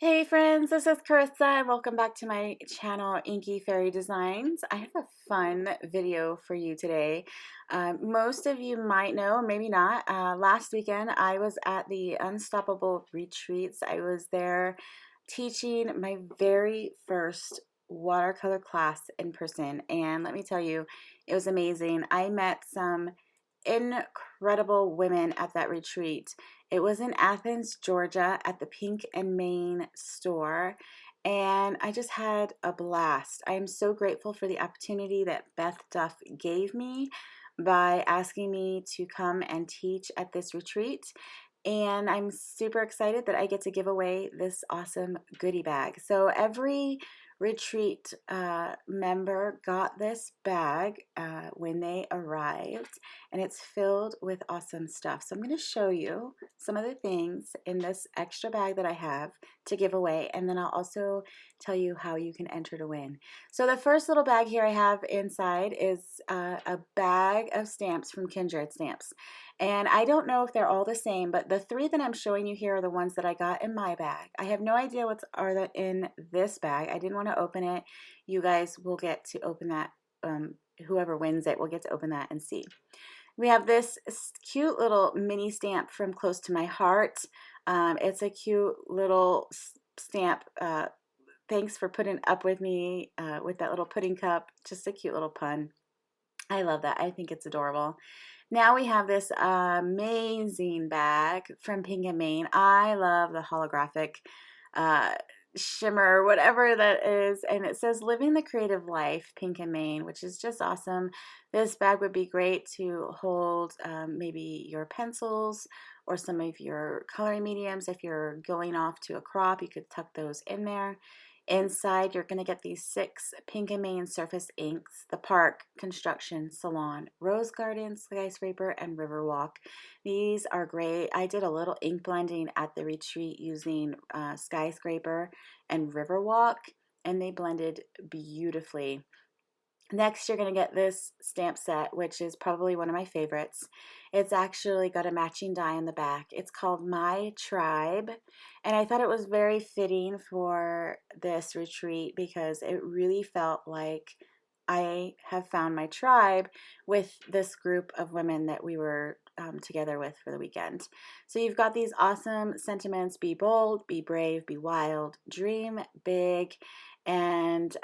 Hey friends, this is Carissa and welcome back to my channel Inky Fairy Designs. I have a fun video for you today. Most of you might know, or maybe not, last weekend I was at the Unstoppable Retreats. I was there teaching my very first watercolor class in person, and let me tell you, it was amazing. I met some incredible women at that retreat. It was in Athens, Georgia at the Pink and Main store, and I just had a blast. I am so grateful for the opportunity that Beth Duff gave me by asking me to come and teach at this retreat. And I'm super excited that I get to give away this awesome goodie bag. So every retreat member got this bag when they arrived, and it's filled with awesome stuff. So I'm going to show you some of the things in this extra bag that I have to give away, and then I'll also tell you how you can enter to win. So the first little bag here I have inside is a bag of stamps from Kindred Stamps. And I don't know if they're all the same, but the three that I'm showing you here are the ones that I got in my bag. I have no idea what's are in this bag. I didn't want to open it. You guys will get to open that. Whoever wins it will get to open that and see. We have this cute little mini stamp from Close to My Heart. It's a cute little stamp. Thanks for putting up with me with that little pudding cup. Just a cute little pun. I love that. I think it's adorable. Now we have this amazing bag from Pink and Main. I love the holographic uh, shimmer, whatever that is, and it says Living the Creative Life, Pink and Main, which is just awesome. This bag would be great to hold maybe your pencils or some of your coloring mediums. If you're going off to a crop, you could tuck those in there. Inside, you're going to get these 6 Pink and Main surface inks: the Park, Construction, Salon, Rose Garden, Skyscraper, and Riverwalk. These are great. I did a little ink blending at the retreat using Skyscraper and Riverwalk, and they blended beautifully. Next, you're going to get this stamp set, which is probably one of my favorites. It's actually got a matching die on the back. It's called My Tribe, and I thought it was very fitting for this retreat because it really felt like I have found my tribe with this group of women that we were together with for the weekend. So you've got these awesome sentiments: be bold, be brave, be wild, dream big, and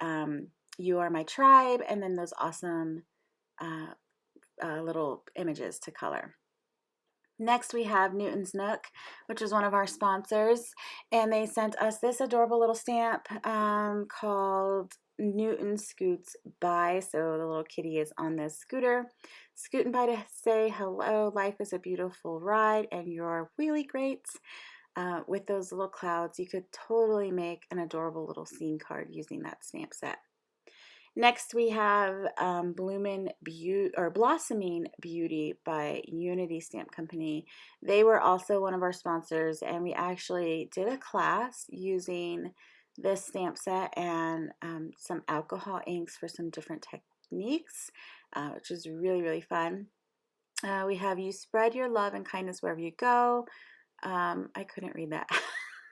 you are my tribe, and then those awesome uh, little images to color. Next, we have Newton's Nook, which is one of our sponsors, and they sent us this adorable little stamp called Newton Scoots By. So the little kitty is on this scooter, scooting by to say hello. Life is a beautiful ride, and you're really great. With those little clouds, you could totally make an adorable little scene card using that stamp set. Next, we have Blossoming Beauty by Unity Stamp Company. They were also one of our sponsors, and we actually did a class using this stamp set and some alcohol inks for some different techniques, which is really, really fun. We have You Spread Your Love and Kindness Wherever You Go. I couldn't read that.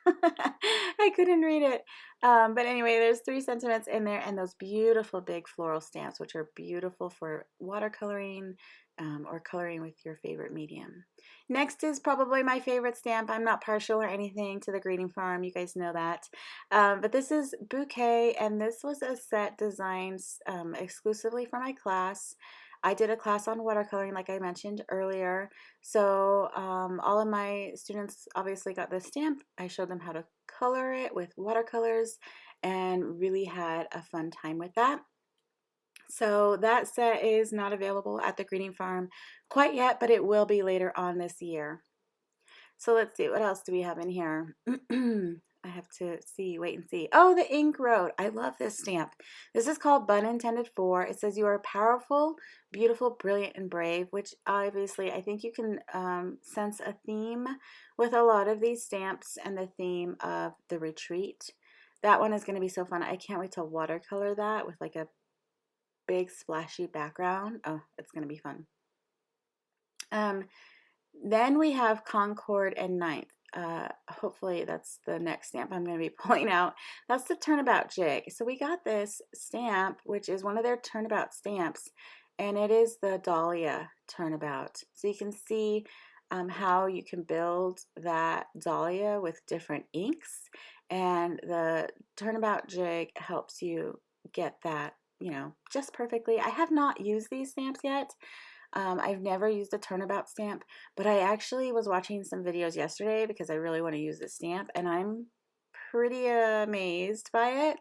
I couldn't read it. But anyway, there's 3 sentiments in there, and those beautiful big floral stamps, which are beautiful for watercoloring or coloring with your favorite medium. Next is probably my favorite stamp. I'm not partial or anything to the Greeting Farm. You guys know that. But this is Bouquet, and this was a set designed exclusively for my class. I did a class on watercoloring, like I mentioned earlier. So all of my students obviously got this stamp. I showed them how to color it with watercolors and really had a fun time with that. So that set is not available at the Greeting Farm quite yet, but it will be later on this year. So let's see, what else do we have in here? I have to see, wait and see. Oh, the Ink Road. I love this stamp. This is called Bun Intended For. It says you are powerful, beautiful, brilliant, and brave, which obviously I think you can sense a theme with a lot of these stamps and the theme of the retreat. That one is going to be so fun. I can't wait to watercolor that with like a big splashy background. Oh, it's going to be fun. Then we have Concord and Ninth. hopefully that's the next stamp I'm going to be pulling out. That's the Turnabout Jig. So we got this stamp, which is one of their Turnabout stamps, and it is the Dahlia Turnabout. So you can see how you can build that dahlia with different inks, and the Turnabout Jig helps you get that, you know, just perfectly. I have not used these stamps yet. I've never used a Turnabout stamp, but I actually was watching some videos yesterday because I really want to use this stamp, and I'm pretty amazed by it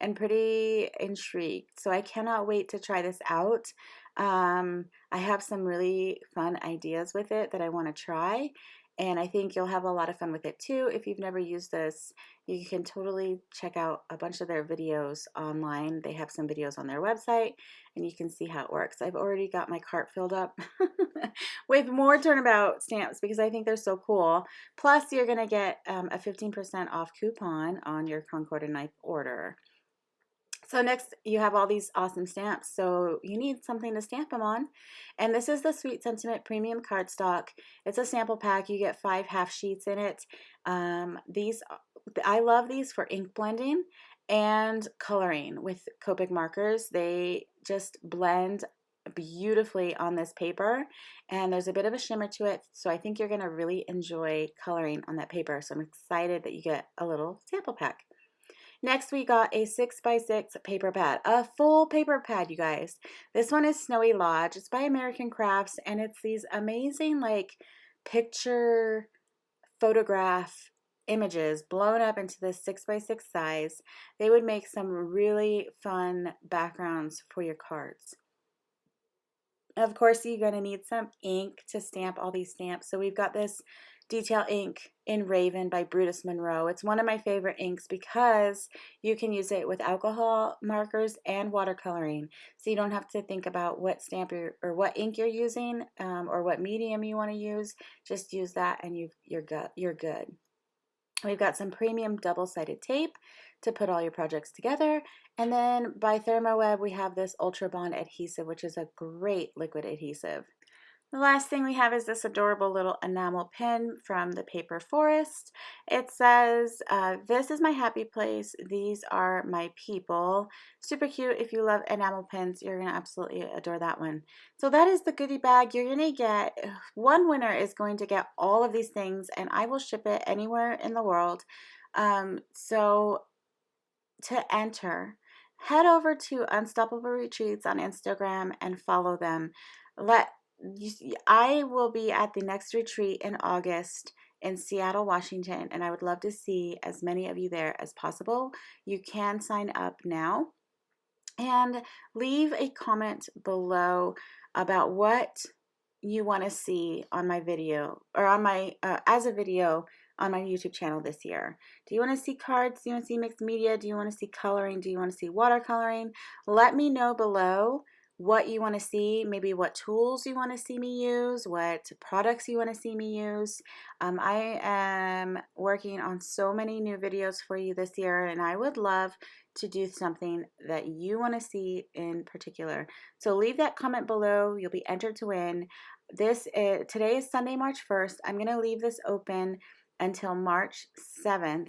and pretty intrigued. So I cannot wait to try this out. I have some really fun ideas with it that I want to try, and I think you'll have a lot of fun with it too. If you've never used this, you can totally check out a bunch of their videos online. They have some videos on their website, and you can see how it works. I've already got my cart filled up with more Turnabout stamps because I think they're so cool. Plus, you're going to get a 15% off coupon on your Concord and Knife order. So next, you have all these awesome stamps, so you need something to stamp them on. And this is the Sweet Sentiment Premium Cardstock. It's a sample pack. You get 5 half sheets in it. I love these for ink blending and coloring with Copic markers. They just blend beautifully on this paper, and there's a bit of a shimmer to it, so I think you're going to really enjoy coloring on that paper. So I'm excited that you get a little sample pack. Next, we got a 6x6 paper pad, a full paper pad, you guys. This one is Snowy Lodge. It's by American Crafts, and it's these amazing, like, picture photograph images blown up into this 6x6 size. They would make some really fun backgrounds for your cards. Of course, you're going to need some ink to stamp all these stamps. So we've got this detail ink in Raven by Brutus Monroe. It's one of my favorite inks because you can use it with alcohol markers and watercoloring. So you don't have to think about what stamp or what ink you're using, or what medium you want to use. Just use that and you're good. We've got some premium double-sided tape to put all your projects together. And then by ThermoWeb, we have this Ultra Bond adhesive, which is a great liquid adhesive. The last thing we have is this adorable little enamel pin from the Paper Forest. It says, this is my happy place. These are my people. Super cute. If you love enamel pins, you're going to absolutely adore that one. So that is the goodie bag. You're going to get, one winner is going to get all of these things, and I will ship it anywhere in the world. So to enter, head over to Unstoppable Retreats on Instagram and follow them. I will be at the next retreat in August in Seattle, Washington, and I would love to see as many of you there as possible. You can sign up now and leave a comment below about what you want to see on my video, or on my as a video on my YouTube channel this year. Do you want to see cards? Do you want to see mixed media? Do you want to see coloring? Do you want to see watercoloring? Let me know below what you want to see, maybe what tools you want to see me use, what products you want to see me use. I am working on so many new videos for you this year, and I would love to do something that you want to see in particular. So leave that comment below. You'll be entered to win. Today is Sunday, March 1st. I'm going to leave this open until March 7th,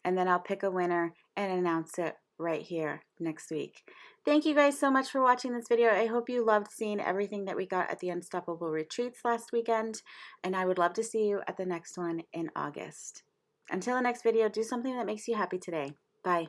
and then I'll pick a winner and announce it right here next week. Thank you guys so much for watching this video. I hope you loved seeing everything that we got at the Unstoppable Retreats last weekend, and I would love to see you at the next one in August. Until the next video, do something that makes you happy today. Bye.